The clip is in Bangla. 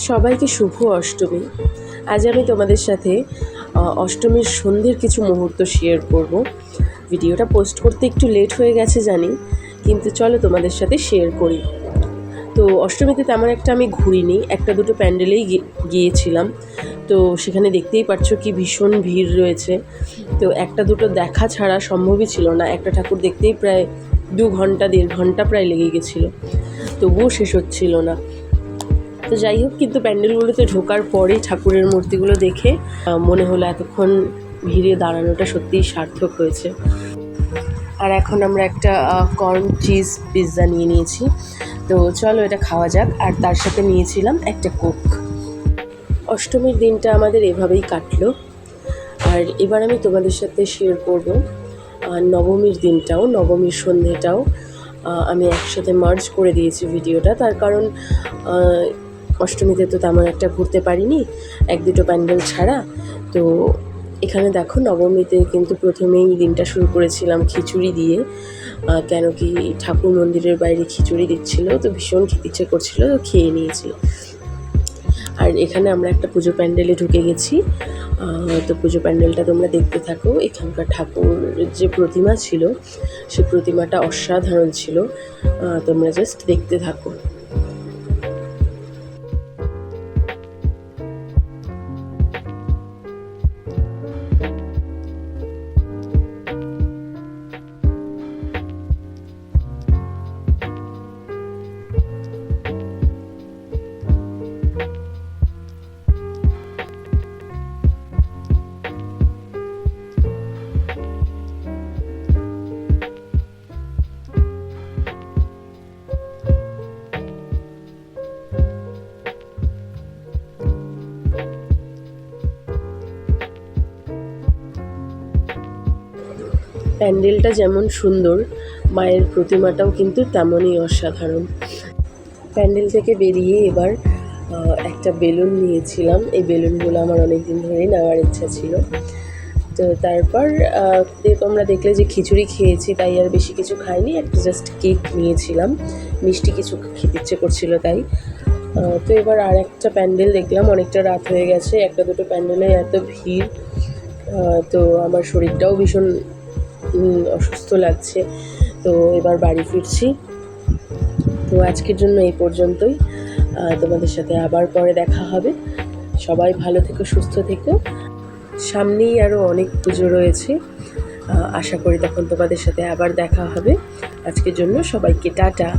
সবাইকে শুভ অষ্টমী। আজ আমি তোমাদের সাথে অষ্টমীর সন্ধ্যের কিছু মুহূর্ত শেয়ার করব। ভিডিওটা পোস্ট করতে একটু লেট হয়ে গেছে জানি, কিন্তু চলো তোমাদের সাথে শেয়ার করি। তো অষ্টমীতে তেমন একটা আমি ঘুরিনি, একটা দুটো প্যান্ডেলেই গিয়েছিলাম। তো সেখানে দেখতেই পাচ্ছ কি ভীষণ ভিড় রয়েছে। তো একটা দুটো দেখা ছাড়া সম্ভবই ছিল না, একটা ঠাকুর দেখতেই প্রায় 2-1.5 ঘন্টা প্রায় লেগে গেছিলো, তবুও শেষ হচ্ছিল না। তো যাই হোক, কিন্তু প্যান্ডেলগুলোতে ঢোকার পরেই ঠাকুরের মূর্তিগুলো দেখে মনে হলো এতক্ষণ ভিড়ে দাঁড়ানোটা সত্যিই সার্থক হয়েছে। আর এখন আমরা একটা কর্ন চিজ পিৎজা নিয়ে নিয়েছি, তো চলো এটা খাওয়া যাক। আর তার সাথে নিয়েছিলাম একটা কোক। অষ্টমীর দিনটা আমাদের এভাবেই কাটলো। আর এবার আমি তোমাদের সাথে শেয়ার করব নবমীর দিনটাও, নবমীর সন্ধ্যেটাও। আমি একসাথে মার্জ করে দিয়েছি ভিডিওটা, তার কারণ অষ্টমীতে তো তেমন একটা ঘুরতে পারিনি, 1-2 প্যান্ডেল ছাড়া। তো এখানে দেখো, নবমীতে কিন্তু প্রথমেই দিনটা শুরু করেছিলাম খিচুড়ি দিয়ে, কেন কি ঠাকুর মন্দিরের বাইরে খিচুড়ি দিচ্ছিলো, তো ভীষণ খেতে ইচ্ছে করছিলো, তো খেয়ে নিয়েছি। আর এখানে আমরা একটা পুজো প্যান্ডেলে ঢুকে গেছি। তো পুজো প্যান্ডেলটা তোমরা দেখতে থাকো। এখানকার ঠাকুর যে প্রতিমা ছিল, সে প্রতিমাটা অসাধারণ ছিল, তোমরা জাস্ট দেখতে থাকো। প্যান্ডেলটা যেমন সুন্দর, মায়ের প্রতিমাটাও কিন্তু তেমনই অসাধারণ। প্যান্ডেল থেকে বেরিয়ে এবার একটা বেলুন নিয়েছিলাম। এই বেলুনগুলো আমার অনেক দিন ধরেই নেওয়ার ইচ্ছা ছিল। তো তারপর তোমরা দেখলে যে খিচুড়ি খেয়েছি, তাই আর বেশি কিছু খাইনি, একটা জাস্ট কেক নিয়েছিলাম, মিষ্টি কিছু খেতে ইচ্ছে করছিল তাই। তো এবার আর একটা প্যান্ডেল দেখলাম, অনেকটা রাত হয়ে গেছে, 1-2 প্যান্ডেলে এত ভিড়, তো আমার শরীরটাও ভীষণ অসুস্থ লাগছে। তো এবার বাড়ি ফিরছি। তো আজকের জন্য এই পর্যন্তই, তোমাদের সাথে আবার পরে দেখা হবে। সবাই ভালো থেকো, সুস্থ থেকো। সামনেই আরও অনেক পুজো রয়েছে, আশা করি তখন তোমাদের সাথে আবার দেখা হবে। আজকের জন্য সবাইকে টাটা।